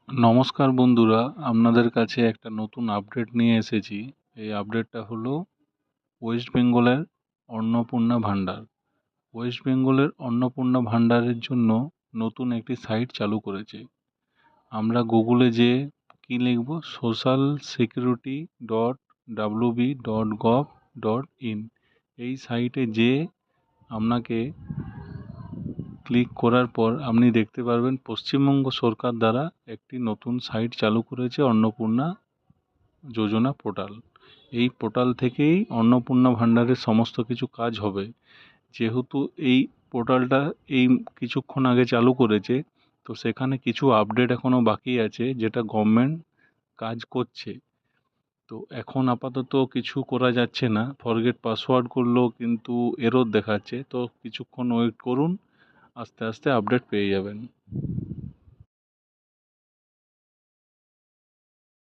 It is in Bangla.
নমস্কার বন্ধুরা, আপনাদের কাছে একটা নতুন আপডেট নিয়ে এসেছি। এই আপডেটটা হলো ওয়েস্ট বেঙ্গলের অন্নপূর্ণা ভাণ্ডার। ওয়েস্ট বেঙ্গলের অন্নপূর্ণা ভাণ্ডারের জন্য নতুন একটি সাইট চালু করেছে। আমরা গুগলে যে কি লিখব, socialsecurity.wb.gov.in, এই সাইটে যে আপনাকে ক্লিক করার পর আপনি দেখতে পারবেন পশ্চিমবঙ্গ সরকার দ্বারা একটি নতুন সাইট চালু করেছে, অন্নপূর্ণা যোজনা পোর্টাল। এই পোর্টাল থেকেই অন্নপূর্ণা ভাণ্ডারের সমস্ত কিছু কাজ হবে। যেহেতু এই পোর্টালটা এই কিছুক্ষণ আগে চালু করেছে, তো সেখানে কিছু আপডেট এখনও বাকি আছে, যেটা গভর্নমেন্ট কাজ করছে। তো এখন আপাতত কিছু করা যাচ্ছে না, ফরগেট পাসওয়ার্ড করলেও কিন্তু এরর দেখাচ্ছে। তো কিছুক্ষণ ওয়েট করুন, আস্তে আস্তে আপডেট পেয়ে যাবেন।